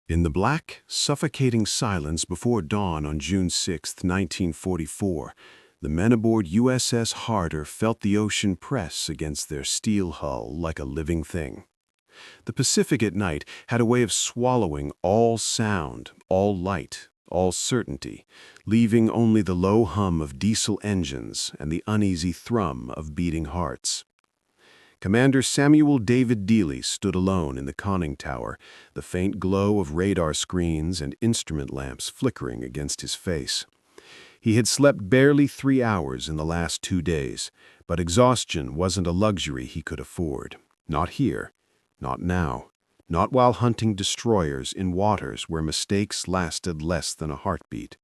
In the black, suffocating silence before dawn on June 6, 1944, the men aboard USS Harder felt the ocean press against their steel hull like a living thing. The Pacific at night had a way of swallowing all sound, all light, all certainty, leaving only the low hum of diesel engines and the uneasy thrum of beating hearts. Commander Samuel David Dealey stood alone in the conning tower, the faint glow of radar screens and instrument lamps flickering against his face. He had slept barely 3 hours in the last 2 days, but exhaustion wasn't a luxury he could afford. Not here, not now, not while hunting destroyers in waters where mistakes lasted less than a heartbeat.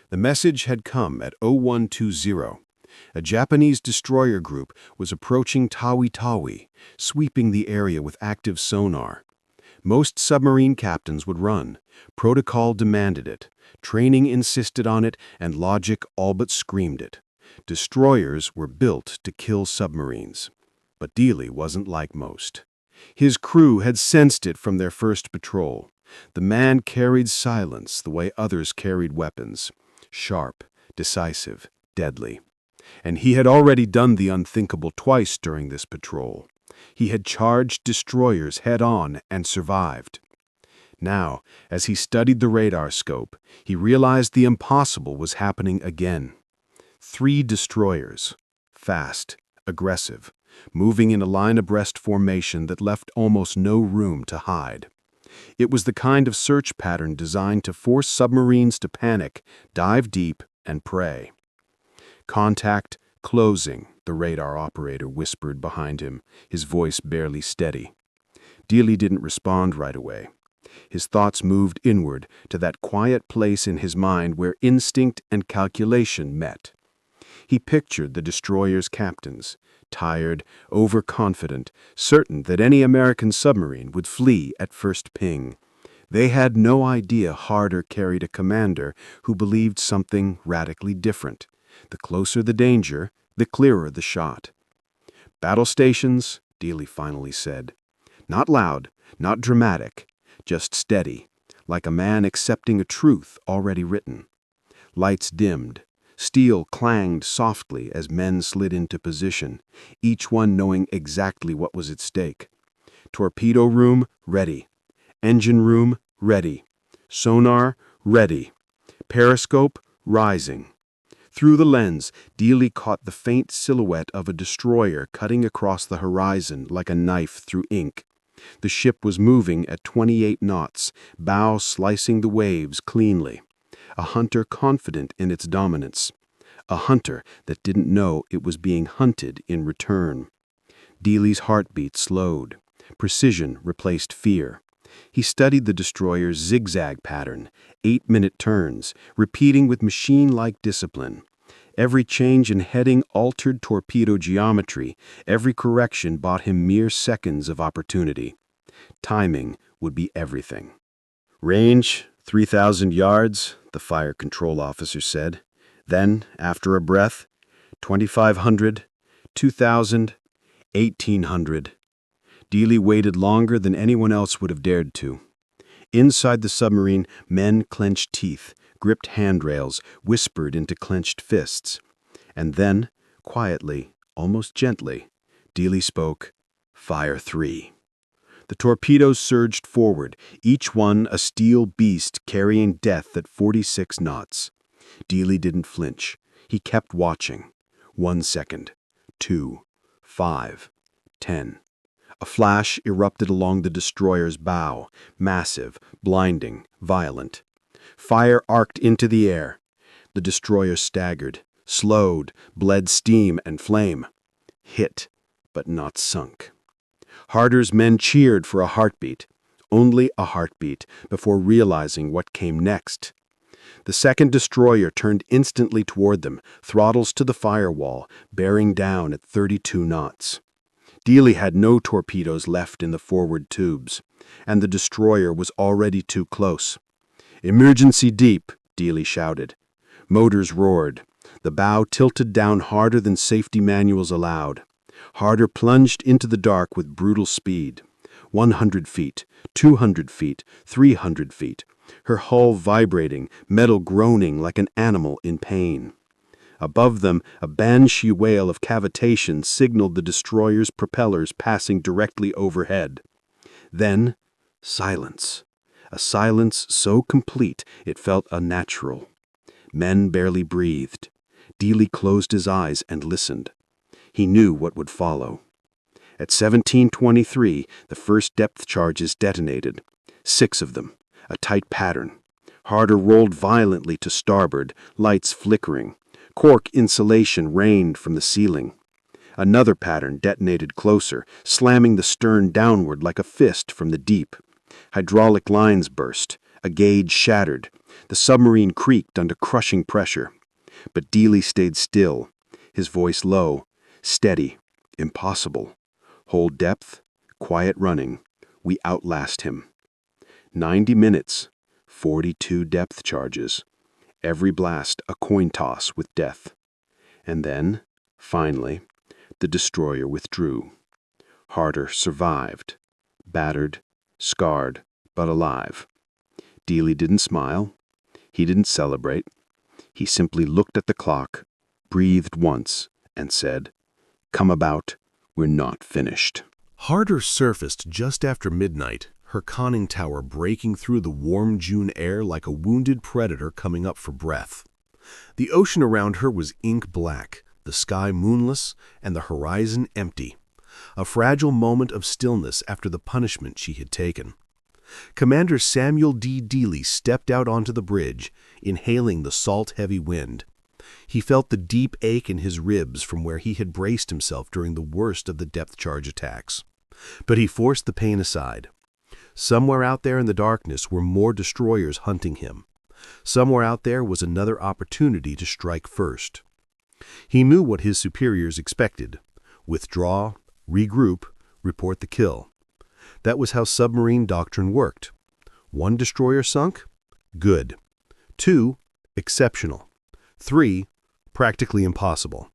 The message had come at 0120. A Japanese destroyer group was approaching Tawi-Tawi, sweeping the area with active sonar. Most submarine captains would run. Protocol demanded it. Training insisted on it, and logic all but screamed it. Destroyers were built to kill submarines. But Dealey wasn't like most. His crew had sensed it from their first patrol. The man carried silence the way others carried weapons. Sharp, decisive, deadly. And he had already done the unthinkable twice during this patrol. He had charged destroyers head-on and survived. Now, as he studied the radar scope, he realized the impossible was happening again. 3 destroyers, fast, aggressive, moving in a line-abreast formation that left almost no room to hide. It was the kind of search pattern designed to force submarines to panic, dive deep, and prey. "Contact closing," the radar operator whispered behind him, his voice barely steady. Dealey didn't respond right away. His thoughts moved inward to that quiet place in his mind where instinct and calculation met. He pictured the destroyer's captains, tired, overconfident, certain that any American submarine would flee at first ping. They had no idea Harder carried a commander who believed something radically different. The closer the danger, the clearer the shot. "Battle stations," Dealey finally said. Not loud, not dramatic, just steady, like a man accepting a truth already written. Lights dimmed. Steel clanged softly as men slid into position, each one knowing exactly what was at stake. Torpedo room, ready. Engine room, ready. Sonar, ready. Periscope, rising. Through the lens, Dealey caught the faint silhouette of a destroyer cutting across the horizon like a knife through ink. The ship was moving at 28 knots, bow slicing the waves cleanly. A hunter confident in its dominance. A hunter that didn't know it was being hunted in return. Dealey's heartbeat slowed. Precision replaced fear. He studied the destroyer's zigzag pattern, 8-minute turns, repeating with machine-like discipline. Every change in heading altered torpedo geometry. Every correction bought him mere seconds of opportunity. Timing would be everything. "Range, 3,000 yards, the fire control officer said. Then, after a breath, 2,500, 2,000, 1,800. Dealey waited longer than anyone else would have dared to. Inside the submarine, men clenched teeth, gripped handrails, whispered into clenched fists. And then, quietly, almost gently, Dealey spoke, "Fire 3." The torpedoes surged forward, each one a steel beast carrying death at 46 knots. Dealey didn't flinch. He kept watching. 1 second. 2. 5. 10. A flash erupted along the destroyer's bow, massive, blinding, violent. Fire arced into the air. The destroyer staggered, slowed, bled steam and flame. Hit, but not sunk. Harder's men cheered for a heartbeat, only a heartbeat, before realizing what came next. The second destroyer turned instantly toward them, throttles to the firewall, bearing down at 32 knots. Dealey had no torpedoes left in the forward tubes, and the destroyer was already too close. "Emergency deep," Dealey shouted. Motors roared. The bow tilted down harder than safety manuals allowed. Harder plunged into the dark with brutal speed. 100 feet, 200 feet, 300 feet, her hull vibrating, metal groaning like an animal in pain. Above them, a banshee wail of cavitation signaled the destroyer's propellers passing directly overhead. Then, silence. A silence so complete it felt unnatural. Men barely breathed. Dealey closed his eyes and listened. He knew what would follow. At 17:23, the first depth charges detonated. 6 of them, a tight pattern. Harder rolled violently to starboard, lights flickering. Cork insulation rained from the ceiling. Another pattern detonated closer, slamming the stern downward like a fist from the deep. Hydraulic lines burst. A gauge shattered. The submarine creaked under crushing pressure. But Dealey stayed still, his voice low, steady, impossible. Hold depth, quiet running. We outlast him. 90 minutes, 42 depth charges. Every blast a coin toss with death. And then, finally, the destroyer withdrew. Harder survived, battered, scarred, but alive. Dealey didn't smile. He didn't celebrate. He simply looked at the clock, breathed once, and said, "Come about, we're not finished." Harder surfaced just after midnight, her conning tower breaking through the warm June air like a wounded predator coming up for breath. The ocean around her was ink black, the sky moonless, and the horizon empty. A fragile moment of stillness after the punishment she had taken. Commander Samuel D. Dealey stepped out onto the bridge, inhaling the salt-heavy wind. He felt the deep ache in his ribs from where he had braced himself during the worst of the depth charge attacks. But he forced the pain aside. Somewhere out there in the darkness were more destroyers hunting him. Somewhere out there was another opportunity to strike first. He knew what his superiors expected: withdraw, regroup, report the kill. That was how submarine doctrine worked. 1 destroyer sunk? Good. 2, exceptional. 3, practically impossible.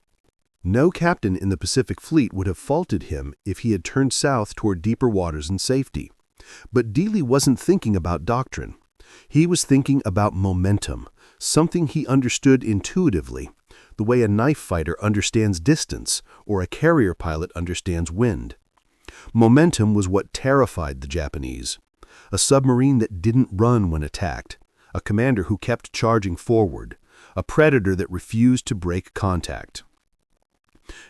No captain in the Pacific Fleet would have faulted him if he had turned south toward deeper waters and safety. But Dealey wasn't thinking about doctrine. He was thinking about momentum, something he understood intuitively, the way a knife fighter understands distance or a carrier pilot understands wind. Momentum was what terrified the Japanese. A submarine that didn't run when attacked, a commander who kept charging forward, a predator that refused to break contact.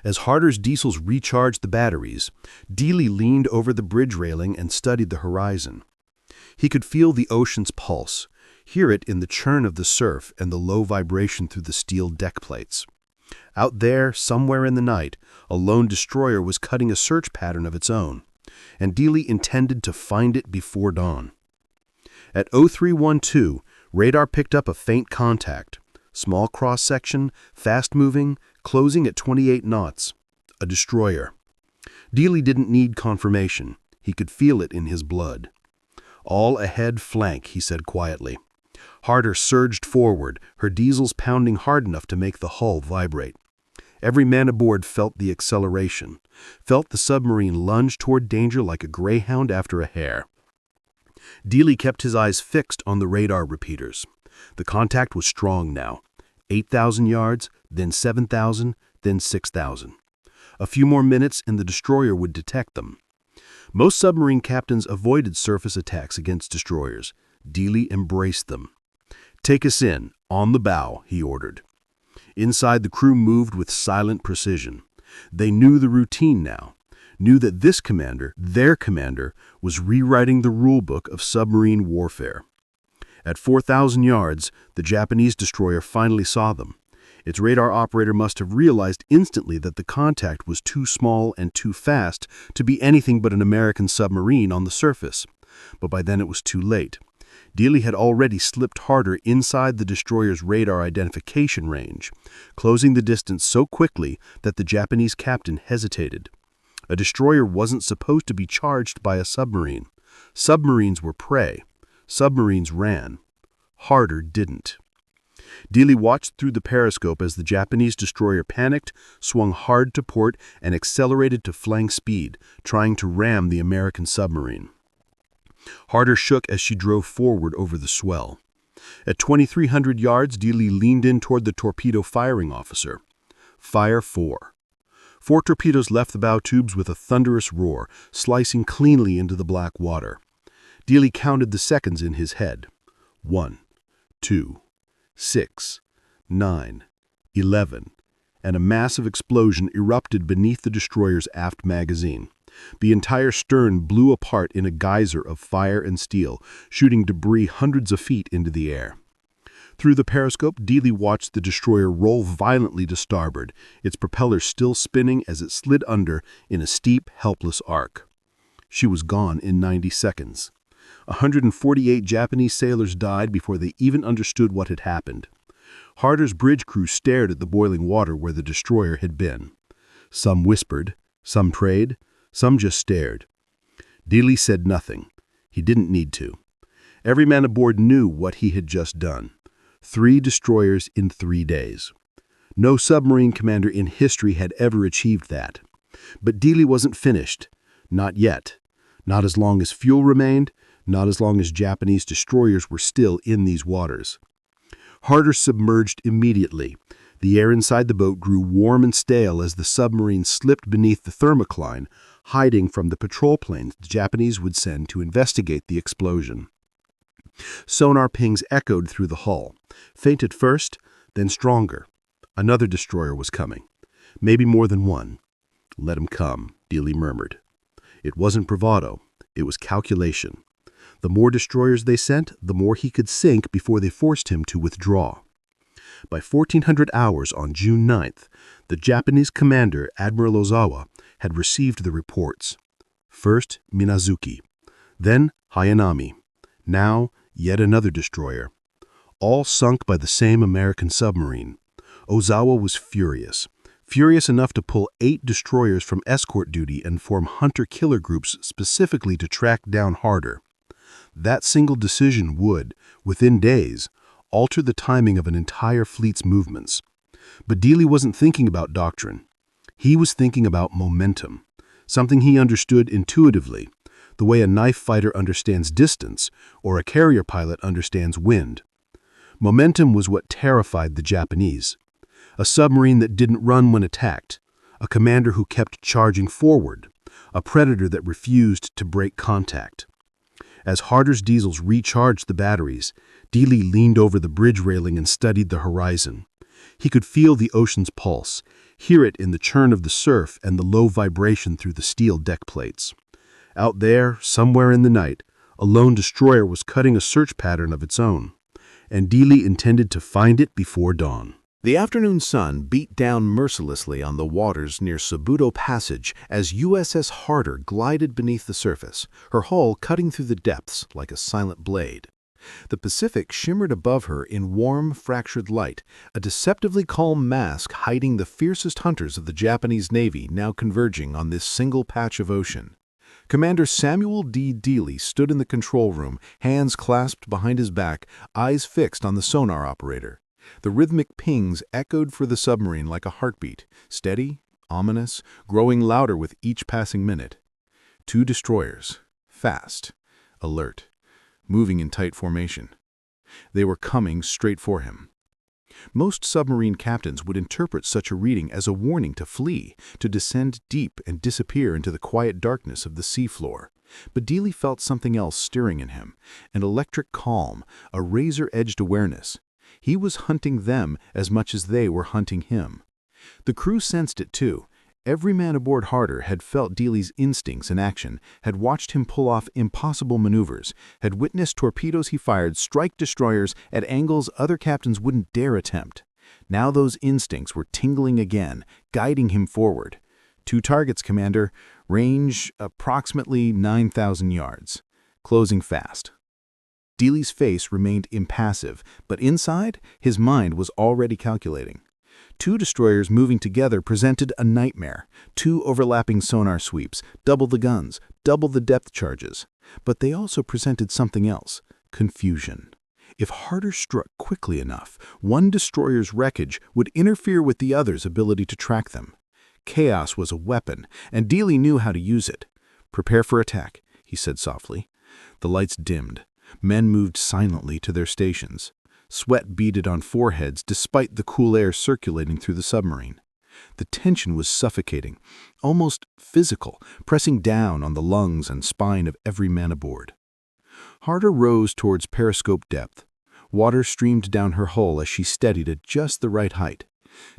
As Harder's diesels recharged the batteries, Dealey leaned over the bridge railing and studied the horizon. He could feel the ocean's pulse, hear it in the churn of the surf and the low vibration through the steel deck plates. Out there, somewhere in the night, a lone destroyer was cutting a search pattern of its own, and Dealey intended to find it before dawn. At 0312, radar picked up a faint contact. Small cross-section, fast-moving, closing at 28 knots. A destroyer. Dealey didn't need confirmation. He could feel it in his blood. "All ahead flank," he said quietly. Harder surged forward, her diesels pounding hard enough to make the hull vibrate. Every man aboard felt the acceleration, felt the submarine lunge toward danger like a greyhound after a hare. Dealey kept his eyes fixed on the radar repeaters. The contact was strong now. 8,000 yards, then 7,000, then 6,000. A few more minutes and the destroyer would detect them. Most submarine captains avoided surface attacks against destroyers. Dealey embraced them. "Take us in, on the bow," he ordered. Inside, the crew moved with silent precision. They knew the routine now, knew that this commander, their commander, was rewriting the rulebook of submarine warfare. At 4,000 yards, the Japanese destroyer finally saw them. Its radar operator must have realized instantly that the contact was too small and too fast to be anything but an American submarine on the surface. But by then it was too late. Dealey had already slipped Harder inside the destroyer's radar identification range, closing the distance so quickly that the Japanese captain hesitated. A destroyer wasn't supposed to be charged by a submarine. Submarines were prey. Submarines ran. Harder didn't. Dealey watched through the periscope as the Japanese destroyer panicked, swung hard to port, and accelerated to flank speed, trying to ram the American submarine. Harder shook as she drove forward over the swell. At 2,300 yards, Dealey leaned in toward the torpedo firing officer. Fire 4. 4 torpedoes left the bow tubes with a thunderous roar, slicing cleanly into the black water. Dealey counted the seconds in his head. 1, 2, 6, 9, 11, and a massive explosion erupted beneath the destroyer's aft magazine. The entire stern blew apart in a geyser of fire and steel, shooting debris hundreds of feet into the air. Through the periscope, Dealey watched the destroyer roll violently to starboard, its propellers still spinning as it slid under in a steep, helpless arc. She was gone in 90 seconds. 148 Japanese sailors died before they even understood what had happened. Harder's bridge crew stared at the boiling water where the destroyer had been. Some whispered, some prayed, some just stared. Dealey said nothing. He didn't need to. Every man aboard knew what he had just done. 3 destroyers in 3 days. No submarine commander in history had ever achieved that. But Dealey wasn't finished. Not yet. Not as long as fuel remained, not as long as Japanese destroyers were still in these waters. Harder submerged immediately. The air inside the boat grew warm and stale as the submarine slipped beneath the thermocline, hiding from the patrol planes the Japanese would send to investigate the explosion. Sonar pings echoed through the hull, faint at first, then stronger. Another destroyer was coming. Maybe more than one. "Let him come," Dealey murmured. It wasn't bravado. It was calculation. The more destroyers they sent, the more he could sink before they forced him to withdraw. By 1400 hours on June 9th, the Japanese commander, Admiral Ozawa, had received the reports. First, Minazuki. Then, Hayanami. Now, yet another destroyer. All sunk by the same American submarine. Ozawa was furious. Furious enough to pull 8 destroyers from escort duty and form hunter-killer groups specifically to track down Harder. That single decision would, within days, alter the timing of an entire fleet's movements. But Dealey wasn't thinking about doctrine. He was thinking about momentum, something he understood intuitively, the way a knife fighter understands distance or a carrier pilot understands wind. Momentum was what terrified the Japanese. A submarine that didn't run when attacked, a commander who kept charging forward, a predator that refused to break contact. As Harder's diesels recharged the batteries, Dealey leaned over the bridge railing and studied the horizon. He could feel the ocean's pulse, hear it in the churn of the surf and the low vibration through the steel deck plates. Out there, somewhere in the night, a lone destroyer was cutting a search pattern of its own, and Dealey intended to find it before dawn. The afternoon sun beat down mercilessly on the waters near Sabuto Passage as USS Harder glided beneath the surface, her hull cutting through the depths like a silent blade. The Pacific shimmered above her in warm, fractured light, a deceptively calm mask hiding the fiercest hunters of the Japanese Navy now converging on this single patch of ocean. Commander Samuel D. Dealey stood in the control room, hands clasped behind his back, eyes fixed on the sonar operator. The rhythmic pings echoed for the submarine like a heartbeat, steady, ominous, growing louder with each passing minute. 2 destroyers, fast, alert, moving in tight formation. They were coming straight for him. Most submarine captains would interpret such a reading as a warning to flee, to descend deep and disappear into the quiet darkness of the seafloor. But Dealey felt something else stirring in him, an electric calm, a razor-edged awareness. He was hunting them as much as they were hunting him. The crew sensed it too. Every man aboard Harder had felt Dealey's instincts in action, had watched him pull off impossible maneuvers, had witnessed torpedoes he fired strike destroyers at angles other captains wouldn't dare attempt. Now those instincts were tingling again, guiding him forward. 2 targets, Commander. Range approximately 9,000 yards. Closing fast. Dealey's face remained impassive, but inside, his mind was already calculating. 2 destroyers moving together presented a nightmare. 2 overlapping sonar sweeps, double the guns, double the depth charges. But they also presented something else, confusion. If Harder struck quickly enough, one destroyer's wreckage would interfere with the other's ability to track them. Chaos was a weapon, and Dealey knew how to use it. "Prepare for attack," he said softly. The lights dimmed. Men moved silently to their stations. Sweat beaded on foreheads despite the cool air circulating through the submarine. The tension was suffocating, almost physical, pressing down on the lungs and spine of every man aboard. Harder rose towards periscope depth. Water streamed down her hull as she steadied at just the right height.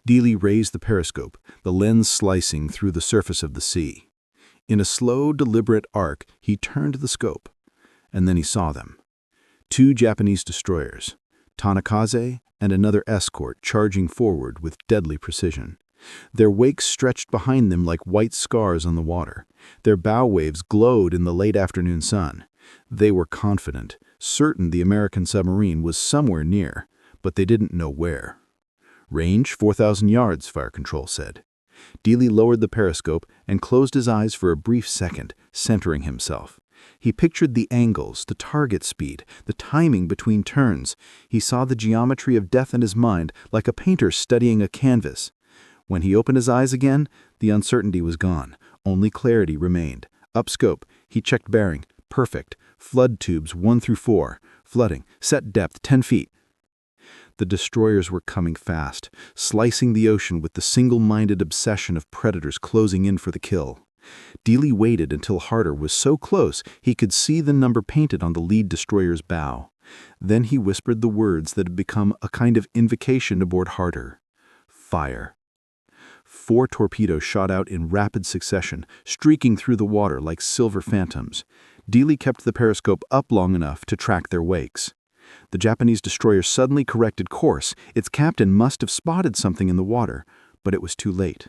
Dealey raised the periscope, the lens slicing through the surface of the sea. In a slow, deliberate arc, he turned the scope. And then he saw them. 2 Japanese destroyers, Tanakaze and another escort charging forward with deadly precision. Their wakes stretched behind them like white scars on the water. Their bow waves glowed in the late afternoon sun. They were confident, certain the American submarine was somewhere near, but they didn't know where. "Range 4,000 yards, Fire Control said. Dealey lowered the periscope and closed his eyes for a brief second, centering himself. He pictured the angles, the target speed, the timing between turns. He saw the geometry of death in his mind like a painter studying a canvas. When he opened his eyes again, the uncertainty was gone. Only clarity remained. Up scope, he checked bearing. Perfect. Flood tubes 1 through 4. Flooding. Set depth 10 feet. The destroyers were coming fast, slicing the ocean with the single-minded obsession of predators closing in for the kill. Dealey waited until Harder was so close he could see the number painted on the lead destroyer's bow. Then he whispered the words that had become a kind of invocation aboard Harder. "Fire." 4 torpedoes shot out in rapid succession, streaking through the water like silver phantoms. Dealey kept the periscope up long enough to track their wakes. The Japanese destroyer suddenly corrected course. Its captain must have spotted something in the water, but it was too late.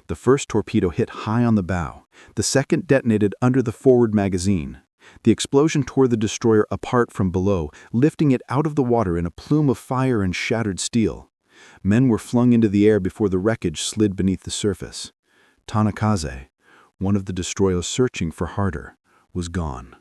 The first torpedo hit high on the bow. The second detonated under the forward magazine. The explosion tore the destroyer apart from below, lifting it out of the water in a plume of fire and shattered steel. Men were flung into the air before the wreckage slid beneath the surface. Tanakaze, one of the destroyers searching for Harder, was gone.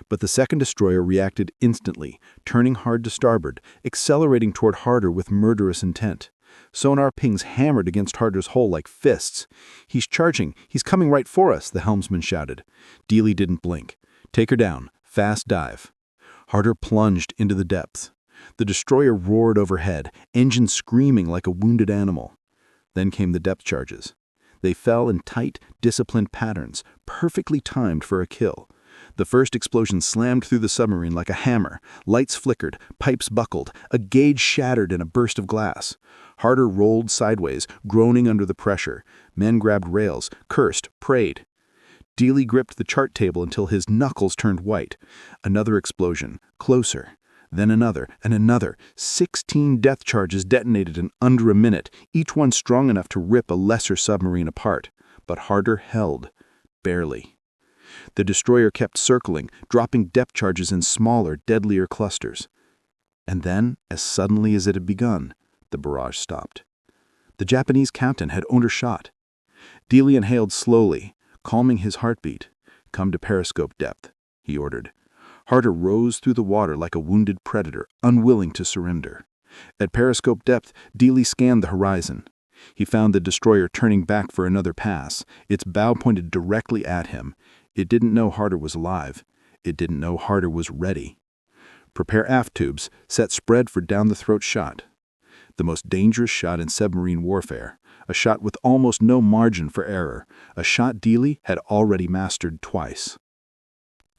But the second destroyer reacted instantly, turning hard to starboard, accelerating toward Harder with murderous intent. Sonar pings hammered against Harder's hull like fists. "He's charging! He's coming right for us!" the helmsman shouted. Dealey didn't blink. "Take her down. Fast dive." Harder plunged into the depths. The destroyer roared overhead, engine screaming like a wounded animal. Then came the depth charges. They fell in tight, disciplined patterns, perfectly timed for a kill. The first explosion slammed through the submarine like a hammer. Lights flickered, pipes buckled, a gauge shattered in a burst of glass. Harder rolled sideways, groaning under the pressure. Men grabbed rails, cursed, prayed. Dealey gripped the chart table until his knuckles turned white. Another explosion, closer. Then another, and another. 16 death charges detonated in under a minute, each one strong enough to rip a lesser submarine apart. But Harder held. Barely. The destroyer kept circling, dropping depth charges in smaller, deadlier clusters. And then, as suddenly as it had begun, the barrage stopped. The Japanese captain had undershot. Dealey inhaled slowly, calming his heartbeat. "Come to periscope depth," he ordered. Harder rose through the water like a wounded predator, unwilling to surrender. At periscope depth, Dealey scanned the horizon. He found the destroyer turning back for another pass, its bow pointed directly at him. It didn't know Harder was alive. It didn't know Harder was ready. "Prepare aft tubes, set spread for down-the-throat shot." The most dangerous shot in submarine warfare, a shot with almost no margin for error, a shot Dealey had already mastered twice.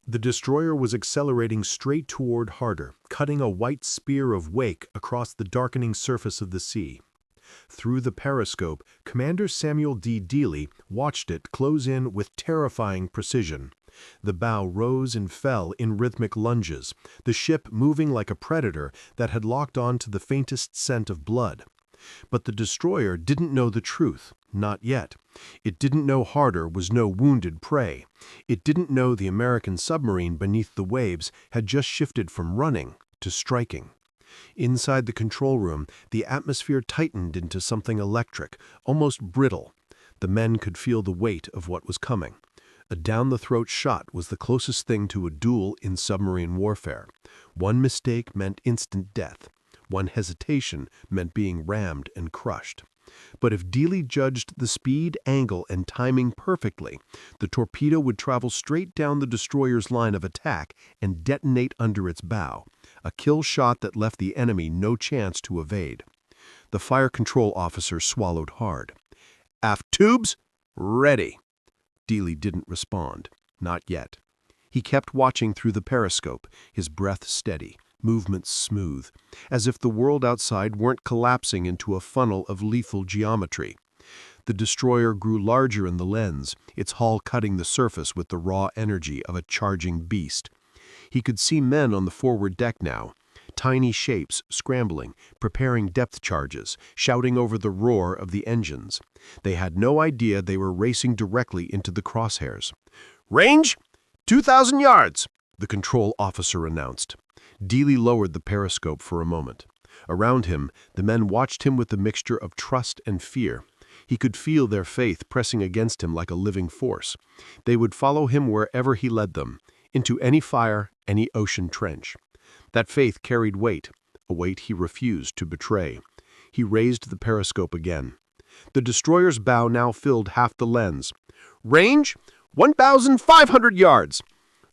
The destroyer was accelerating straight toward Harder, cutting a white spear of wake across the darkening surface of the sea. Through the periscope, Commander Samuel D. Dealey watched it close in with terrifying precision. The bow rose and fell in rhythmic lunges, the ship moving like a predator that had locked on to the faintest scent of blood. But the destroyer didn't know the truth, not yet. It didn't know Harder was no wounded prey. It didn't know the American submarine beneath the waves had just shifted from running to striking. Inside the control room, the atmosphere tightened into something electric, almost brittle. The men could feel the weight of what was coming. A down-the-throat shot was the closest thing to a duel in submarine warfare. One mistake meant instant death. One hesitation meant being rammed and crushed. But if Dealey judged the speed, angle, and timing perfectly, the torpedo would travel straight down the destroyer's line of attack and detonate under its bow, a kill shot that left the enemy no chance to evade. The fire control officer swallowed hard. "Aft tubes, ready." Dealey didn't respond. Not yet. He kept watching through the periscope, his breath steady, movements smooth, as if the world outside weren't collapsing into a funnel of lethal geometry. The destroyer grew larger in the lens, its hull cutting the surface with the raw energy of a charging beast. He could see men on the forward deck now, tiny shapes scrambling, preparing depth charges, shouting over the roar of the engines. They had no idea they were racing directly into the crosshairs. "Range? 2,000 yards!" the control officer announced. Dealey lowered the periscope for a moment. Around him, the men watched him with a mixture of trust and fear. He could feel their faith pressing against him like a living force. They would follow him wherever he led them, into any fire, any ocean trench. That faith carried weight, a weight he refused to betray. He raised the periscope again. The destroyer's bow now filled half the lens. "Range? 1,500 yards!"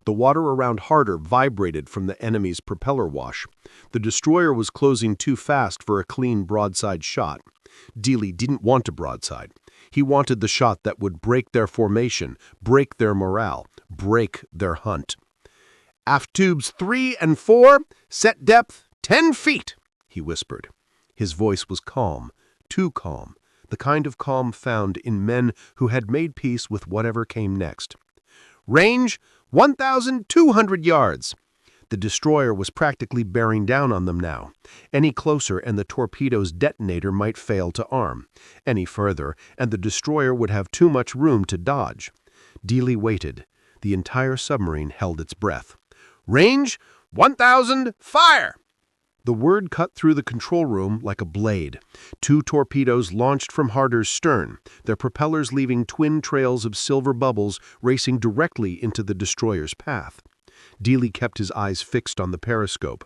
The water around Harder vibrated from the enemy's propeller wash. The destroyer was closing too fast for a clean broadside shot. Dealey didn't want a broadside. He wanted the shot that would break their formation, break their morale, break their hunt. "Aft tubes 3 and 4, set depth 10 feet, he whispered. His voice was calm, too calm, the kind of calm found in men who had made peace with whatever came next. "Range, 1,200 yards. The destroyer was practically bearing down on them now. Any closer and the torpedo's detonator might fail to arm. Any further, and the destroyer would have too much room to dodge. Dealey waited. The entire submarine held its breath. "Range, 1,000, fire!" The word cut through the control room like a blade. 2 torpedoes launched from Harder's stern, their propellers leaving twin trails of silver bubbles racing directly into the destroyer's path. Dealey kept his eyes fixed on the periscope.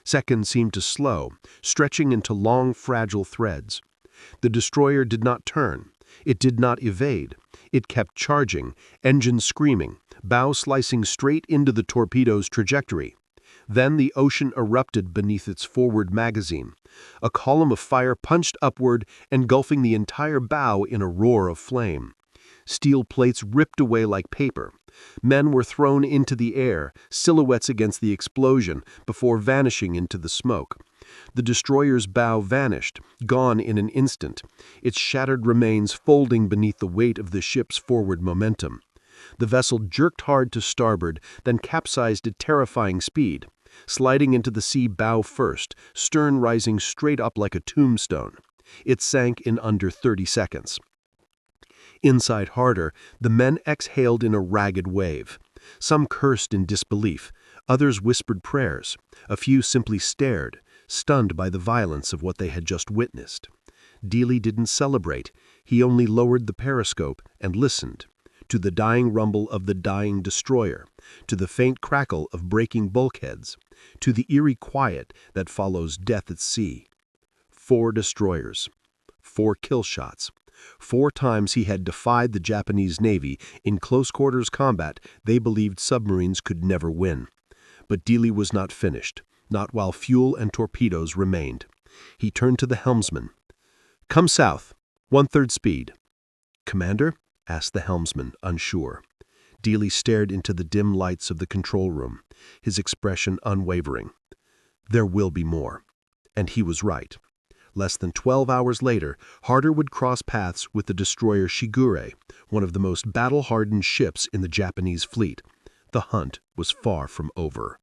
Seconds seemed to slow, stretching into long, fragile threads. The destroyer did not turn. It did not evade. It kept charging, engine screaming, bow slicing straight into the torpedo's trajectory. Then the ocean erupted beneath its forward magazine. A column of fire punched upward, engulfing the entire bow in a roar of flame. Steel plates ripped away like paper. Men were thrown into the air, silhouettes against the explosion, before vanishing into the smoke. The destroyer's bow vanished, gone in an instant, its shattered remains folding beneath the weight of the ship's forward momentum. The vessel jerked hard to starboard, then capsized at terrifying speed, sliding into the sea bow first, stern rising straight up like a tombstone. It sank in under 30 seconds. Inside Harder, the men exhaled in a ragged wave. Some cursed in disbelief, others whispered prayers, a few simply stared, stunned by the violence of what they had just witnessed. Dealey didn't celebrate, he only lowered the periscope and listened. To the dying rumble of the dying destroyer, to the faint crackle of breaking bulkheads, to the eerie quiet that follows death at sea. 4 destroyers, 4 kill shots. 4 times he had defied the Japanese Navy in close-quarters combat they believed submarines could never win. But Dealey was not finished, not while fuel and torpedoes remained. He turned to the helmsman. "Come south, 1/3 speed." "Commander?" asked the helmsman, unsure. Dealey stared into the dim lights of the control room, his expression unwavering. There will be more. And he was right. Less than 12 hours later, Harder would cross paths with the destroyer Shigure, one of the most battle-hardened ships in the Japanese fleet. The hunt was far from over.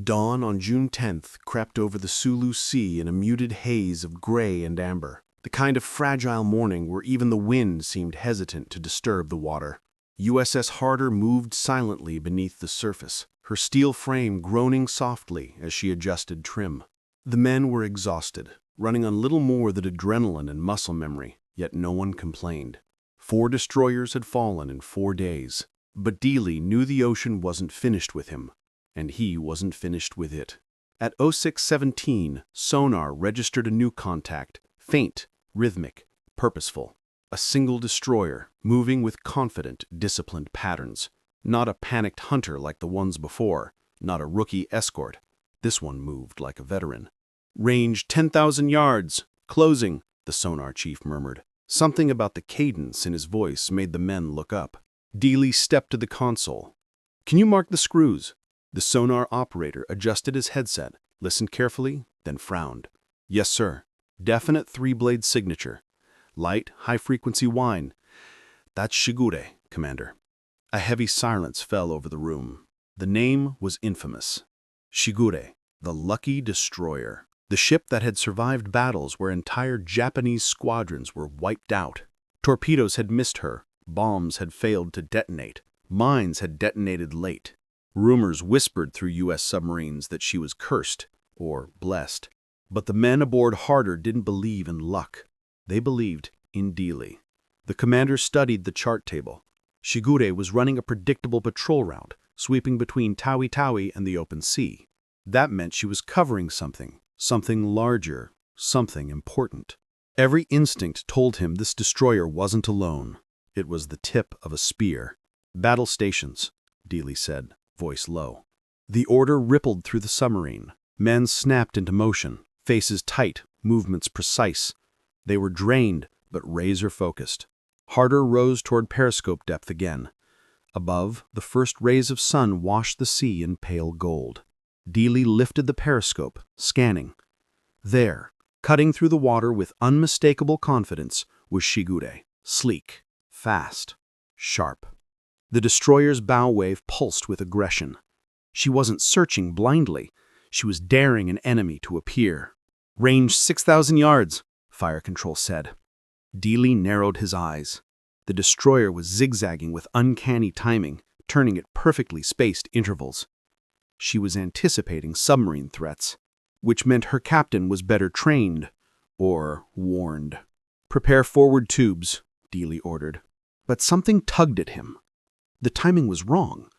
Dawn on June 10th crept over the Sulu Sea in a muted haze of gray and amber, the kind of fragile morning where even the wind seemed hesitant to disturb the water. USS Harder moved silently beneath the surface, her steel frame groaning softly as she adjusted trim. The men were exhausted, running on little more than adrenaline and muscle memory, yet no one complained. 4 destroyers had fallen in 4 days. But Dealey knew the ocean wasn't finished with him, and he wasn't finished with it. At 0617, sonar registered a new contact, faint, rhythmic, purposeful. A single destroyer, moving with confident, disciplined patterns. Not a panicked hunter like the ones before, not a rookie escort. This one moved like a veteran. "Range 10,000 yards. Closing," the sonar chief murmured. Something about the cadence in his voice made the men look up. Dealey stepped to the console. "Can you mark the screws?" The sonar operator adjusted his headset, listened carefully, then frowned. "Yes, sir. Definite three-blade signature. Light, high-frequency whine. That's Shigure, Commander." A heavy silence fell over the room. The name was infamous. Shigure, the Lucky Destroyer. The ship that had survived battles where entire Japanese squadrons were wiped out. Torpedoes had missed her, bombs had failed to detonate, mines had detonated late. Rumors whispered through U.S. submarines that she was cursed, or blessed. But the men aboard Harder didn't believe in luck. They believed in Dealey. The commander studied the chart table. Shigure was running a predictable patrol route, sweeping between Tawi-Tawi and the open sea. That meant she was covering something larger, something important. Every instinct told him this destroyer wasn't alone. It was the tip of a spear. "Battle stations," Dealey said, voice low. The order rippled through the submarine. Men snapped into motion, faces tight, movements precise. They were drained, but razor-focused. Harder rose toward periscope depth again. Above, the first rays of sun washed the sea in pale gold. Dealey lifted the periscope, scanning. There, cutting through the water with unmistakable confidence, was Shigure, sleek, fast, sharp. The destroyer's bow wave pulsed with aggression. She wasn't searching blindly. She was daring an enemy to appear. "Range 6,000 yards, fire control said. Dealey narrowed his eyes. The destroyer was zigzagging with uncanny timing, turning at perfectly spaced intervals. She was anticipating submarine threats, which meant her captain was better trained, or warned. "Prepare forward tubes," Dealey ordered. But something tugged at him. The timing was wrong.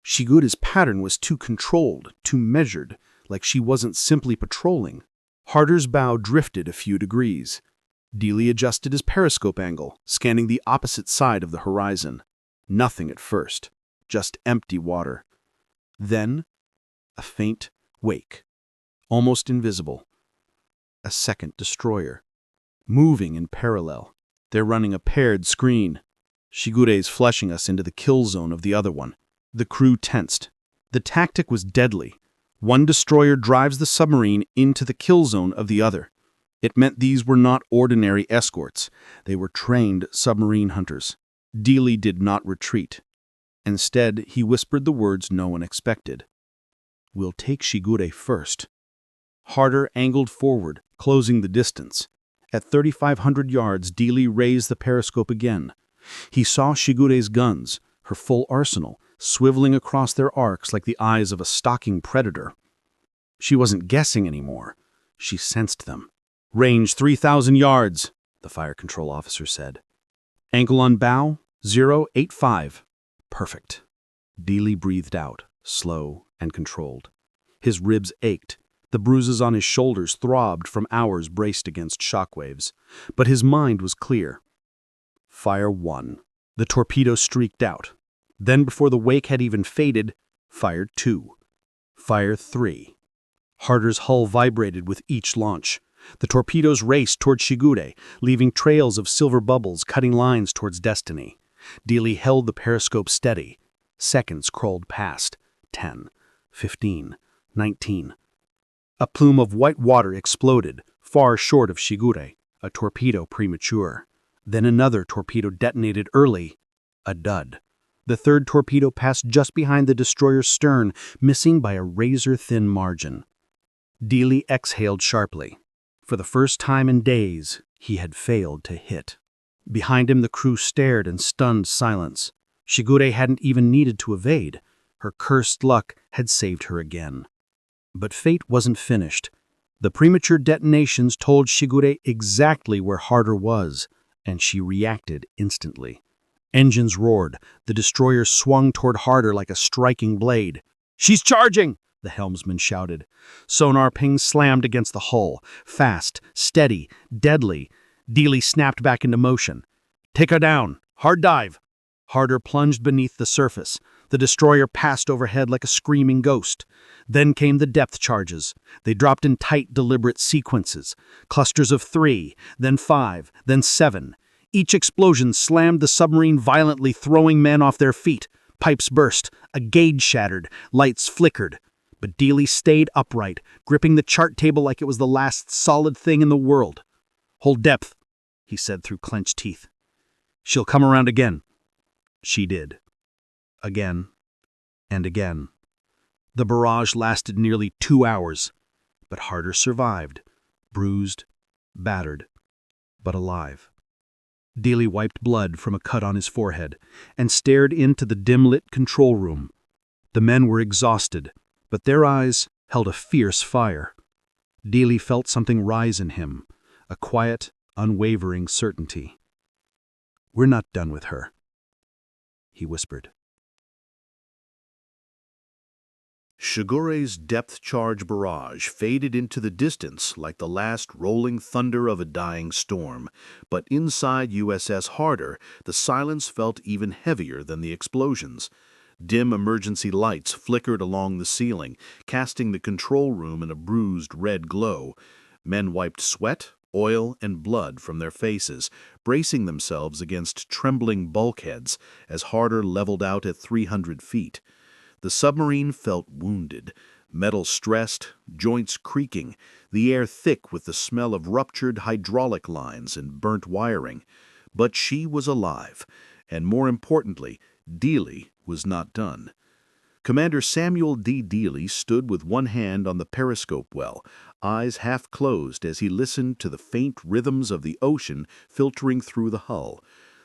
Shigure's pattern was too controlled, too measured, like she wasn't simply patrolling. Harder's bow drifted a few degrees. Dealey adjusted his periscope angle, scanning the opposite side of the horizon. Nothing at first, just empty water. Then, a faint wake, almost invisible. A second destroyer, moving in parallel. They're running a paired screen. Shigure's flushing us into the kill zone of the other one. The crew tensed. The tactic was deadly. One destroyer drives the submarine into the kill zone of the other. It meant these were not ordinary escorts. They were trained submarine hunters. Dealey did not retreat. Instead, he whispered the words no one expected. "We'll take Shigure first." Harder angled forward, closing the distance. At 3,500 yards, Dealey raised the periscope again. He saw Shigure's guns, her full arsenal, swiveling across their arcs like the eyes of a stalking predator. She wasn't guessing anymore. She sensed them. "Range 3,000 yards, the fire control officer said. "Angle on bow, 085. "Perfect." Dealey breathed out, slow and controlled. His ribs ached. The bruises on his shoulders throbbed from hours braced against shockwaves. But his mind was clear. Fire 1. The torpedo streaked out. Then, before the wake had even faded, Fire 2. Fire 3. Harder's hull vibrated with each launch. The torpedoes raced toward Shigure, leaving trails of silver bubbles cutting lines towards destiny. Dealey held the periscope steady. Seconds crawled past. 10, 15, 19. A plume of white water exploded, far short of Shigure, a torpedo premature. Then another torpedo detonated early. A dud. The third torpedo passed just behind the destroyer's stern, missing by a razor-thin margin. Dealey exhaled sharply. For the first time in days, he had failed to hit. Behind him, the crew stared in stunned silence. Shigure hadn't even needed to evade. Her cursed luck had saved her again. But fate wasn't finished. The premature detonations told Shigure exactly where Harder was, and she reacted instantly. Engines roared. The destroyer swung toward Harder like a striking blade. "She's charging!" the helmsman shouted. Sonar pings slammed against the hull. Fast, steady, deadly. Dealey snapped back into motion. "Take her down! Hard dive!" Harder plunged beneath the surface. The destroyer passed overhead like a screaming ghost. Then came the depth charges. They dropped in tight, deliberate sequences. Clusters of 3, then 5, then 7. Each explosion slammed the submarine violently, throwing men off their feet. Pipes burst, a gauge shattered, lights flickered. But Dealey stayed upright, gripping the chart table like it was the last solid thing in the world. "Hold depth," he said through clenched teeth. "She'll come around again." She did. Again and again. The barrage lasted nearly 2 hours, but Harder survived, bruised, battered, but alive. Dealey wiped blood from a cut on his forehead and stared into the dim-lit control room. The men were exhausted, but their eyes held a fierce fire. Dealey felt something rise in him, a quiet, unwavering certainty. "We're not done with her," he whispered. Shigure's depth charge barrage faded into the distance like the last rolling thunder of a dying storm, but inside USS Harder, the silence felt even heavier than the explosions. Dim emergency lights flickered along the ceiling, casting the control room in a bruised red glow. Men wiped sweat, oil, and blood from their faces, bracing themselves against trembling bulkheads as Harder leveled out at 300 feet. The submarine felt wounded, metal stressed, joints creaking, the air thick with the smell of ruptured hydraulic lines and burnt wiring. But she was alive, and more importantly, Dealey was not done. Commander Samuel D. Dealey stood with one hand on the periscope well, eyes half closed as he listened to the faint rhythms of the ocean filtering through the hull.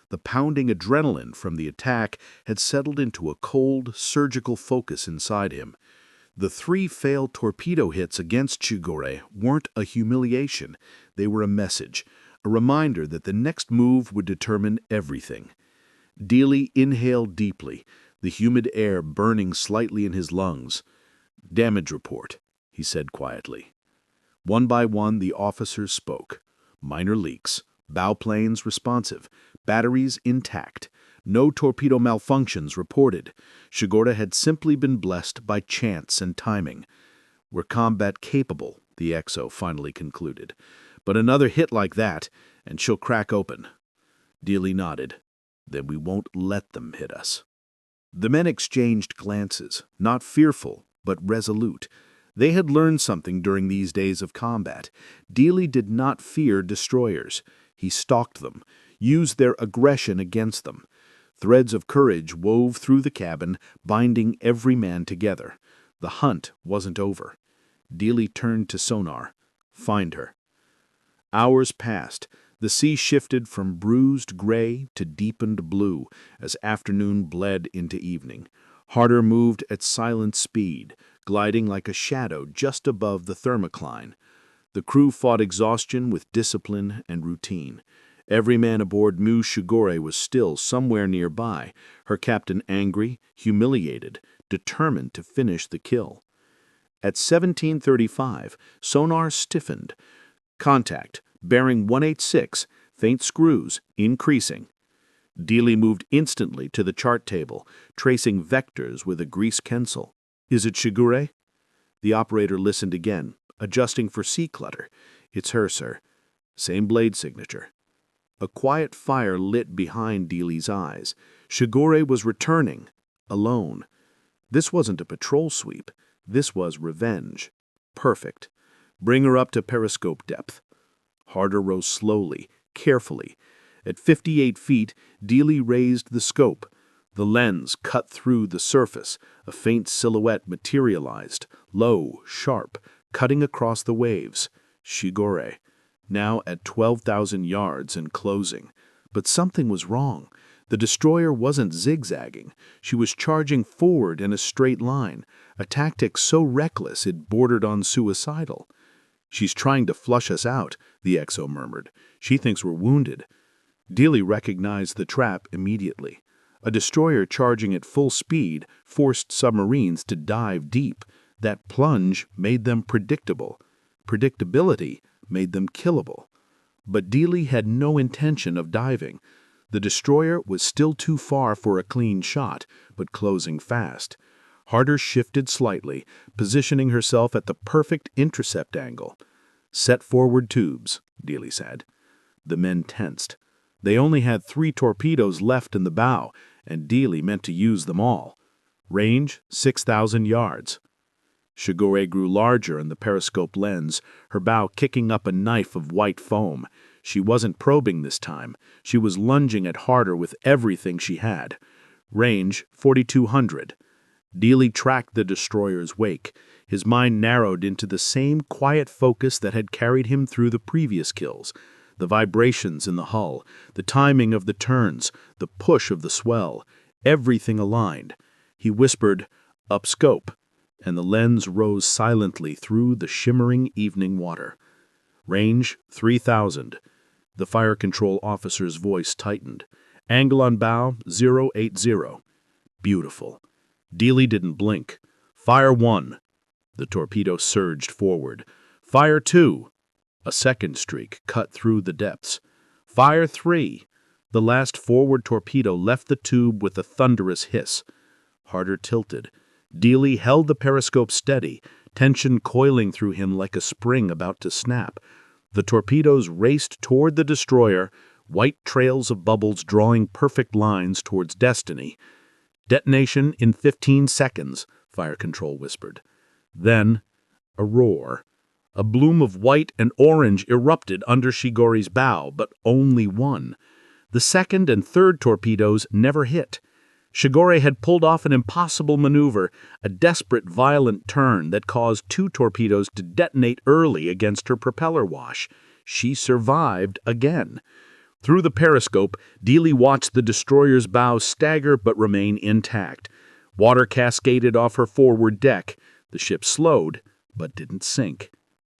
The pounding adrenaline from the attack had settled into a cold, surgical focus inside him. The 3 failed torpedo hits against Shigure weren't a humiliation. They were a message, a reminder that the next move would determine everything. Dealey inhaled deeply, the humid air burning slightly in his lungs. "Damage report," he said quietly. One by one, the officers spoke. Minor leaks, bow planes responsive, batteries intact, no torpedo malfunctions reported. Shigure had simply been blessed by chance and timing. "We're combat capable," the XO finally concluded. "But another hit like that, and she'll crack open." Dealey nodded. "Then we won't let them hit us." The men exchanged glances, not fearful, but resolute. They had learned something during these days of combat. Dealey did not fear destroyers. He stalked them, used their aggression against them. Threads of courage wove through the cabin, binding every man together. The hunt wasn't over. Dealey turned to sonar. "Find her." Hours passed. The sea shifted from bruised gray to deepened blue as afternoon bled into evening. Harder moved at silent speed, gliding like a shadow just above the thermocline. The crew fought exhaustion with discipline and routine. Every man aboard knew Shigure was still somewhere nearby, her captain angry, humiliated, determined to finish the kill. At 17:35, sonar stiffened. "Contact, bearing 186, faint screws, increasing." Dealey moved instantly to the chart table, tracing vectors with a grease pencil. "Is it Shigure?" The operator listened again, adjusting for sea clutter. "It's her, sir. Same blade signature." A quiet fire lit behind Dealey's eyes. Shigure was returning, alone. This wasn't a patrol sweep. This was revenge. Perfect. "Bring her up to periscope depth." Harder rose slowly, carefully. At 58 feet, Dealey raised the scope. The lens cut through the surface. A faint silhouette materialized, low, sharp, cutting across the waves. Shigure, now at 12,000 yards and closing. But something was wrong. The destroyer wasn't zigzagging. She was charging forward in a straight line, a tactic so reckless it bordered on suicidal. "She's trying to flush us out," the XO murmured. "She thinks we're wounded." Dealey recognized the trap immediately. A destroyer charging at full speed forced submarines to dive deep. That plunge made them predictable. Predictability made them killable. But Dealey had no intention of diving. The destroyer was still too far for a clean shot, but closing fast. Harder shifted slightly, positioning herself at the perfect intercept angle. "Set forward tubes," Dealey said. The men tensed. They only had 3 torpedoes left in the bow, and Dealey meant to use them all. Range, 6,000 yards. Shigure grew larger in the periscope lens, her bow kicking up a knife of white foam. She wasn't probing this time. She was lunging at Harder with everything she had. Range, 4,200. Dealey tracked the destroyer's wake. His mind narrowed into the same quiet focus that had carried him through the previous kills. The vibrations in the hull, the timing of the turns, the push of the swell, everything aligned. He whispered, "Up scope," and the lens rose silently through the shimmering evening water. Range, 3,000. The fire control officer's voice tightened. Angle on bow, 080. Beautiful. Dealey didn't blink. "Fire 1." The torpedo surged forward. "Fire 2." A second streak cut through the depths. "Fire 3." The last forward torpedo left the tube with a thunderous hiss. Harder tilted. Dealey held the periscope steady, tension coiling through him like a spring about to snap. The torpedoes raced toward the destroyer, white trails of bubbles drawing perfect lines towards destiny. "Detonation in 15 seconds, fire control whispered. Then, a roar. A bloom of white and orange erupted under Shigure's bow, but only one. The second and third torpedoes never hit. Shigure had pulled off an impossible maneuver, a desperate, violent turn that caused 2 torpedoes to detonate early against her propeller wash. She survived again. Through the periscope, Dealey watched the destroyer's bow stagger but remain intact. Water cascaded off her forward deck. The ship slowed, but didn't sink.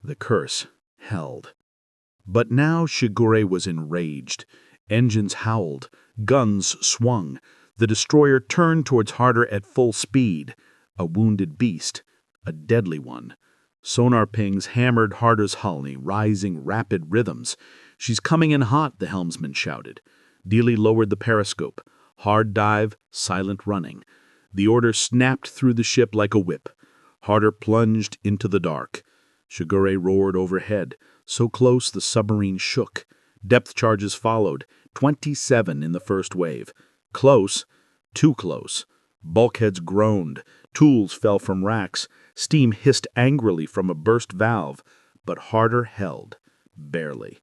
The curse held. But now Shigure was enraged. Engines howled. Guns swung. The destroyer turned towards Harder at full speed. A wounded beast. A deadly one. Sonar pings hammered Harder's hull, rising rapid rhythms. "She's coming in hot," the helmsman shouted. Dealey lowered the periscope. Hard dive, silent running. The order snapped through the ship like a whip. Harder plunged into the dark. Shigure roared overhead, so close the submarine shook. Depth charges followed, 27 in the first wave. Close, too close. Bulkheads groaned, tools fell from racks, steam hissed angrily from a burst valve, but Harder held, barely.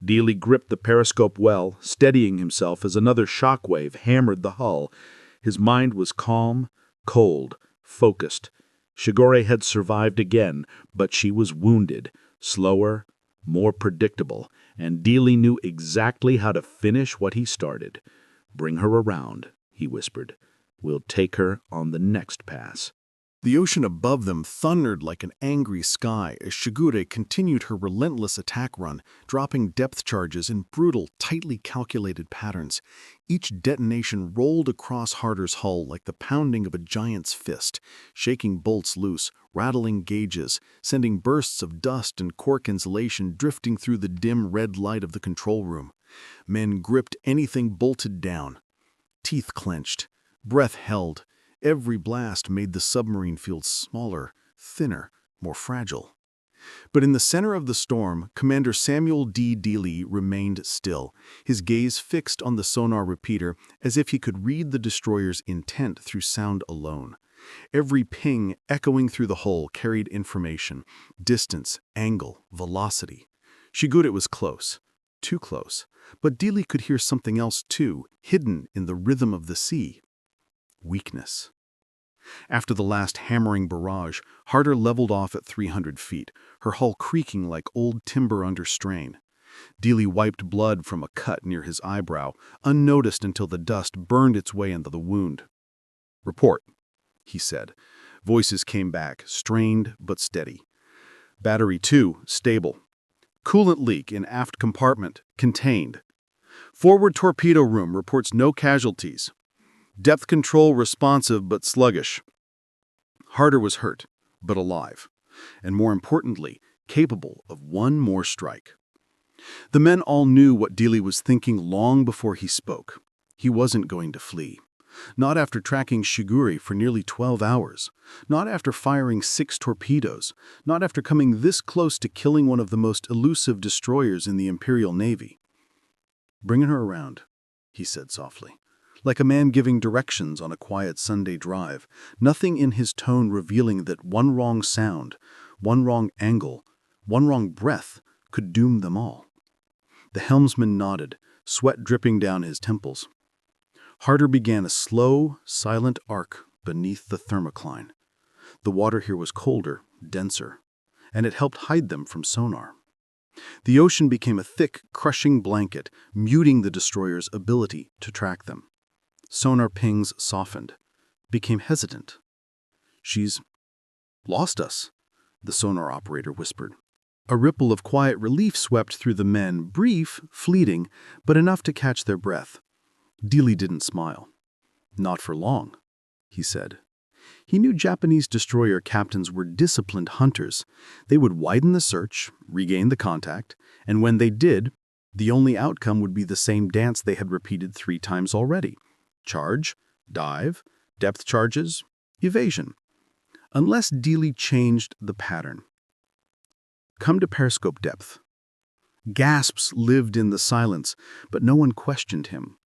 Dealey gripped the periscope well, steadying himself as another shockwave hammered the hull. His mind was calm, cold, focused. Shigure had survived again, but she was wounded, slower, more predictable, and Dealey knew exactly how to finish what he started. "Bring her around," he whispered. "We'll take her on the next pass." The ocean above them thundered like an angry sky as Shigure continued her relentless attack run, dropping depth charges in brutal, tightly calculated patterns. Each detonation rolled across Harder's hull like the pounding of a giant's fist, shaking bolts loose, rattling gauges, sending bursts of dust and cork insulation drifting through the dim red light of the control room. Men gripped anything bolted down. Teeth clenched, breath held. Every blast made the submarine feel smaller, thinner, more fragile. But in the center of the storm, Commander Samuel D. Dealey remained still, his gaze fixed on the sonar repeater as if he could read the destroyer's intent through sound alone. Every ping echoing through the hull carried information: distance, angle, velocity. Shigure was close, too close, but Dealey could hear something else too, hidden in the rhythm of the sea. Weakness. After the last hammering barrage, Harder leveled off at 300 feet, her hull creaking like old timber under strain. Dealey wiped blood from a cut near his eyebrow, unnoticed until the dust burned its way into the wound. "Report," he said. Voices came back, strained but steady. "Battery 2, stable. Coolant leak in aft compartment, contained. Forward torpedo room reports no casualties. Depth control responsive but sluggish. Harder was hurt, but alive, and more importantly, capable of one more strike. The men all knew what Dealey was thinking long before he spoke. He wasn't going to flee. Not after tracking Shigure for nearly 12 hours. Not after firing 6 torpedoes. Not after coming this close to killing one of the most elusive destroyers in the Imperial Navy. "Bringing her around," he said softly, like a man giving directions on a quiet Sunday drive, nothing in his tone revealing that one wrong sound, one wrong angle, one wrong breath could doom them all. The helmsman nodded, sweat dripping down his temples. Harder began a slow, silent arc beneath the thermocline. The water here was colder, denser, and it helped hide them from sonar. The ocean became a thick, crushing blanket, muting the destroyer's ability to track them. Sonar pings softened, became hesitant. "She's lost us," the sonar operator whispered. A ripple of quiet relief swept through the men, brief, fleeting, but enough to catch their breath. Dealey didn't smile. "Not for long," he said. He knew Japanese destroyer captains were disciplined hunters. They would widen the search, regain the contact, and when they did, the only outcome would be the same dance they had repeated 3 times already. Charge, dive, depth charges, evasion. Unless Dealey changed the pattern. "Come to periscope depth." Gasps lived in the silence, but no one questioned him.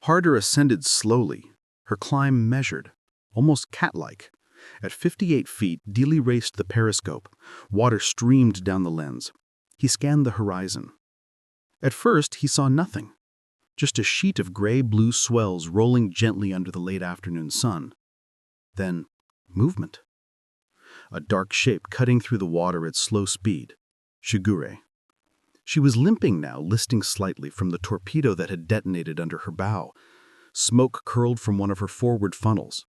Harder ascended slowly, her climb measured, almost cat-like. At 58 feet, Dealey raced the periscope. Water streamed down the lens. He scanned the horizon. At first, he saw nothing. Just a sheet of gray-blue swells rolling gently under the late afternoon sun. Then, movement. A dark shape cutting through the water at slow speed. Shigure. She was limping now, listing slightly from the torpedo that had detonated under her bow. Smoke curled from one of her forward funnels.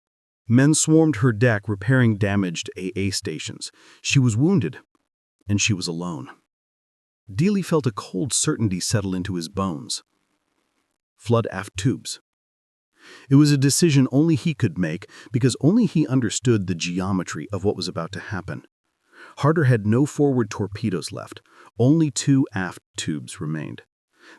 Men swarmed her deck, repairing damaged AA stations. She was wounded, and she was alone. Dealey felt a cold certainty settle into his bones. Flood aft tubes. It was a decision only he could make, because only he understood the geometry of what was about to happen. Harder had no forward torpedoes left. Only 2 aft tubes remained.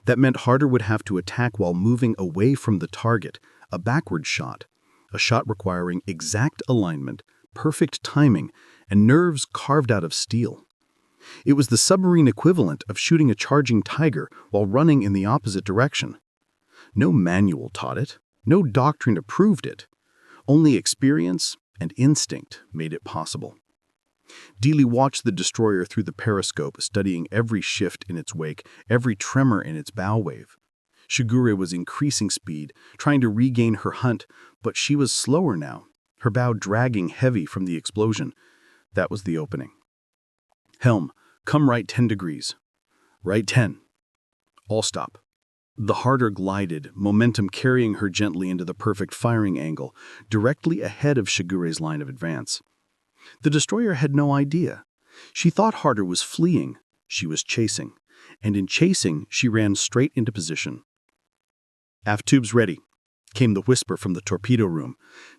That meant Harder would have to attack while moving away from the target, a backward shot, a shot requiring exact alignment, perfect timing, and nerves carved out of steel. It was the submarine equivalent of shooting a charging tiger while running in the opposite direction. No manual taught it, no doctrine approved it. Only experience and instinct made it possible. Dealey watched the destroyer through the periscope, studying every shift in its wake, every tremor in its bow wave. Shigure was increasing speed, trying to regain her hunt, but she was slower now, her bow dragging heavy from the explosion. That was the opening. "Helm, come right 10 degrees. Right 10. All stop." The Harder glided, momentum carrying her gently into the perfect firing angle, directly ahead of Shigure's line of advance. The destroyer had no idea. She thought Harder was fleeing. She was chasing. And in chasing, she ran straight into position. "Aft tubes ready," came the whisper from the torpedo room.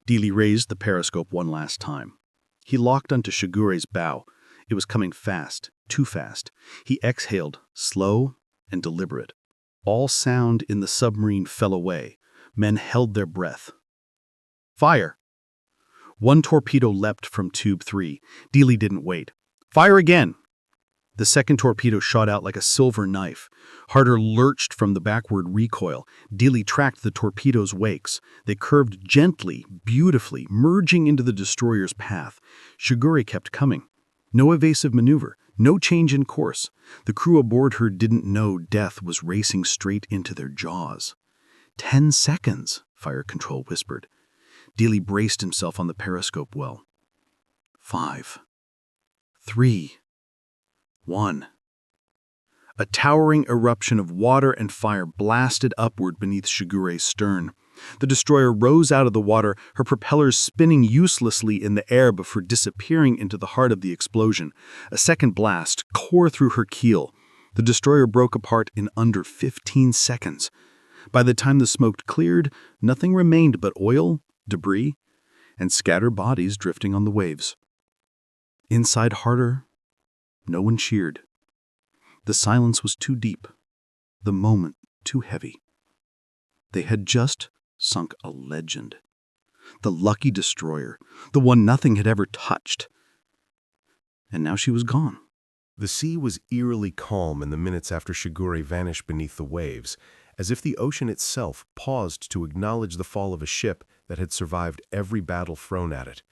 Dealey raised the periscope one last time. He locked onto Shigure's bow. It was coming fast, too fast. He exhaled, slow and deliberate. All sound in the submarine fell away. Men held their breath. "Fire!" One torpedo leapt from tube 3. Dealey didn't wait. "Fire again!" The second torpedo shot out like a silver knife. Harder lurched from the backward recoil. Dealey tracked the torpedo's wakes. They curved gently, beautifully, merging into the destroyer's path. Shigure kept coming. No evasive maneuver, no change in course. The crew aboard her didn't know death was racing straight into their jaws. 10 seconds, fire control whispered. Dealey braced himself on the periscope well. 5, 3, 1. A towering eruption of water and fire blasted upward beneath Shigure's stern. The destroyer rose out of the water, her propellers spinning uselessly in the air before disappearing into the heart of the explosion. A second blast tore through her keel. The destroyer broke apart in under 15 seconds. By the time the smoke cleared, nothing remained but oil, debris, and scattered bodies drifting on the waves. Inside Harder, no one cheered. The silence was too deep, the moment too heavy. They had just sunk a legend. The lucky destroyer, the one nothing had ever touched. And now she was gone. The sea was eerily calm in the minutes after Shigure vanished beneath the waves, as if the ocean itself paused to acknowledge the fall of a ship that had survived every battle thrown at it,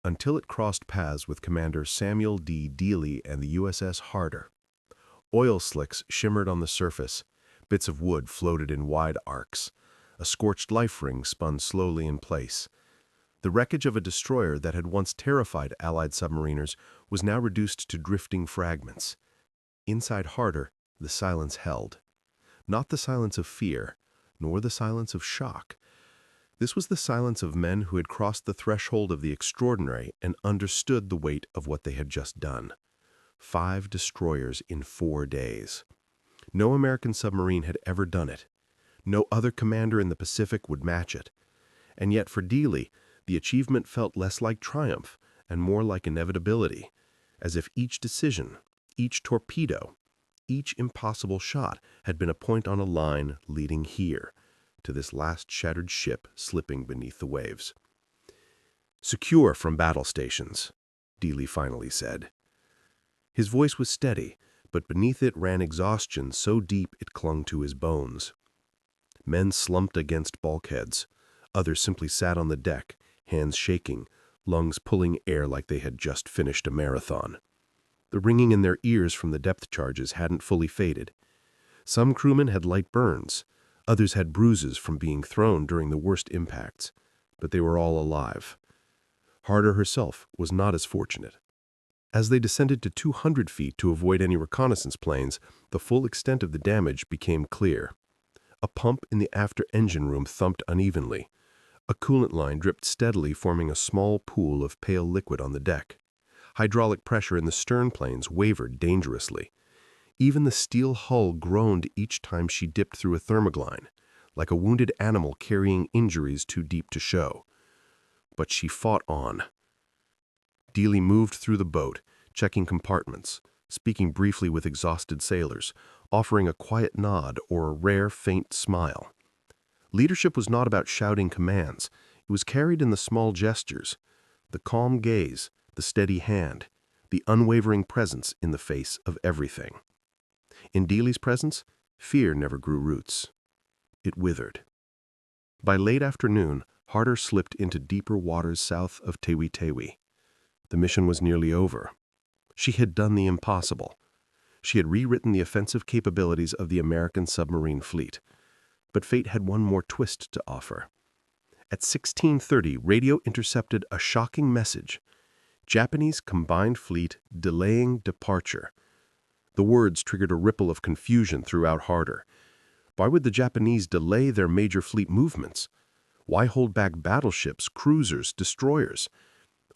until it crossed paths with Commander Samuel D. Dealey and the USS Harder. Oil slicks shimmered on the surface, bits of wood floated in wide arcs, a scorched life ring spun slowly in place. The wreckage of a destroyer that had once terrified Allied submariners was now reduced to drifting fragments. Inside Harder, the silence held. Not the silence of fear, nor the silence of shock. This was the silence of men who had crossed the threshold of the extraordinary and understood the weight of what they had just done. 5 destroyers in 4 days. No American submarine had ever done it. No other commander in the Pacific would match it. And yet for Dealey, the achievement felt less like triumph and more like inevitability, as if each decision, each torpedo, each impossible shot had been a point on a line leading here, to this last shattered ship slipping beneath the waves. "Secure from battle stations," Dealey finally said. His voice was steady, but beneath it ran exhaustion so deep it clung to his bones. Men slumped against bulkheads. Others simply sat on the deck, hands shaking, lungs pulling air like they had just finished a marathon. The ringing in their ears from the depth charges hadn't fully faded. Some crewmen had light burns. Others had bruises from being thrown during the worst impacts, but they were all alive. Harder herself was not as fortunate. As they descended to 200 feet to avoid any reconnaissance planes, the full extent of the damage became clear. A pump in the after engine room thumped unevenly. A coolant line dripped steadily, forming a small pool of pale liquid on the deck. Hydraulic pressure in the stern planes wavered dangerously. Even the steel hull groaned each time she dipped through a thermogline, like a wounded animal carrying injuries too deep to show. But she fought on. Dealey moved through the boat, checking compartments, speaking briefly with exhausted sailors, offering a quiet nod or a rare, faint smile. Leadership was not about shouting commands. It was carried in the small gestures, the calm gaze, the steady hand, the unwavering presence in the face of everything. In Dealey's presence, fear never grew roots. It withered. By late afternoon, Harder slipped into deeper waters south of Tewi-Tewi. The mission was nearly over. She had done the impossible. She had rewritten the offensive capabilities of the American submarine fleet. But fate had one more twist to offer. At 16:30, radio intercepted a shocking message. Japanese combined fleet delaying departure. The words triggered a ripple of confusion throughout Harder. Why would the Japanese delay their major fleet movements? Why hold back battleships, cruisers, destroyers?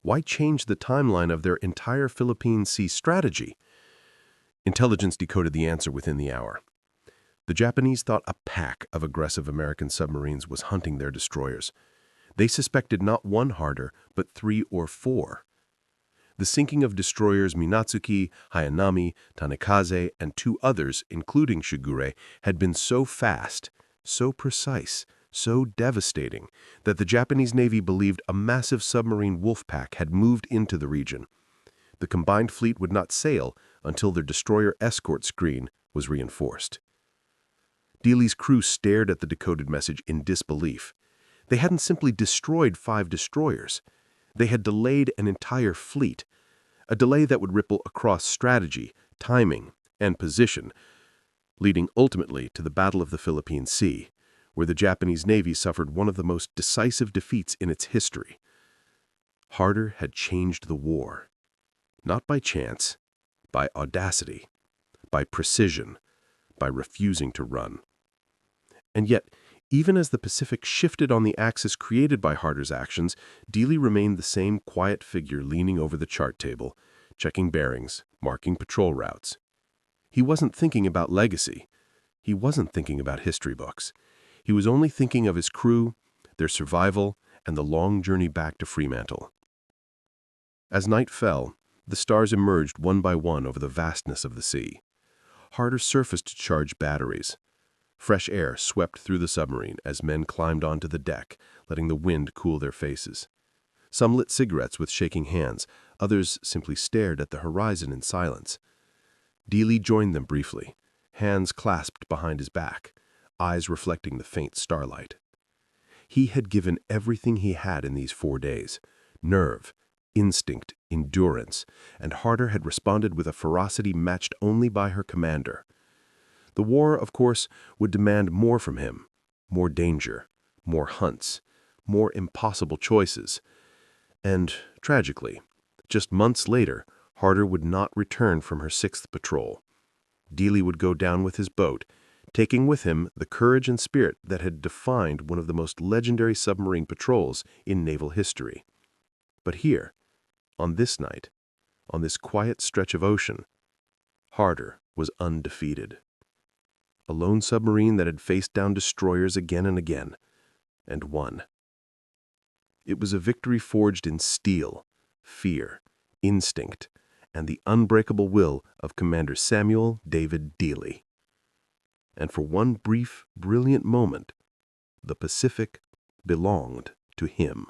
Why change the timeline of their entire Philippine Sea strategy? Intelligence decoded the answer within the hour. The Japanese thought a pack of aggressive American submarines was hunting their destroyers. They suspected not one Harder, but 3 or 4. The sinking of destroyers Minatsuki, Hayanami, Tanikaze, and 2 others, including Shigure, had been so fast, so precise, so devastating, that the Japanese Navy believed a massive submarine wolf pack had moved into the region. The combined fleet would not sail until their destroyer escort screen was reinforced. Dealey's crew stared at the decoded message in disbelief. They hadn't simply destroyed 5 destroyers. They had delayed an entire fleet, a delay that would ripple across strategy, timing, and position, leading ultimately to the Battle of the Philippine Sea, where the Japanese Navy suffered one of the most decisive defeats in its history. Harder had changed the war, not by chance, by audacity, by precision, by refusing to run. And yet, even as the Pacific shifted on the axis created by Harder's actions, Dealey remained the same quiet figure leaning over the chart table, checking bearings, marking patrol routes. He wasn't thinking about legacy. He wasn't thinking about history books. He was only thinking of his crew, their survival, and the long journey back to Fremantle. As night fell, the stars emerged one by one over the vastness of the sea. Harder surfaced to charge batteries. Fresh air swept through the submarine as men climbed onto the deck, letting the wind cool their faces. Some lit cigarettes with shaking hands, others simply stared at the horizon in silence. Dealey joined them briefly, hands clasped behind his back, eyes reflecting the faint starlight. He had given everything he had in these 4 days: nerve, instinct, endurance, and Harder had responded with a ferocity matched only by her commander. The war, of course, would demand more from him: more danger, more hunts, more impossible choices. And, tragically, just months later, Harder would not return from her 6th patrol. Dealey would go down with his boat, taking with him the courage and spirit that had defined one of the most legendary submarine patrols in naval history. But here, on this night, on this quiet stretch of ocean, Harder was undefeated. A lone submarine that had faced down destroyers again and again, and won. It was a victory forged in steel, fear, instinct, and the unbreakable will of Commander Samuel David Dealey. And for one brief, brilliant moment, the Pacific belonged to him.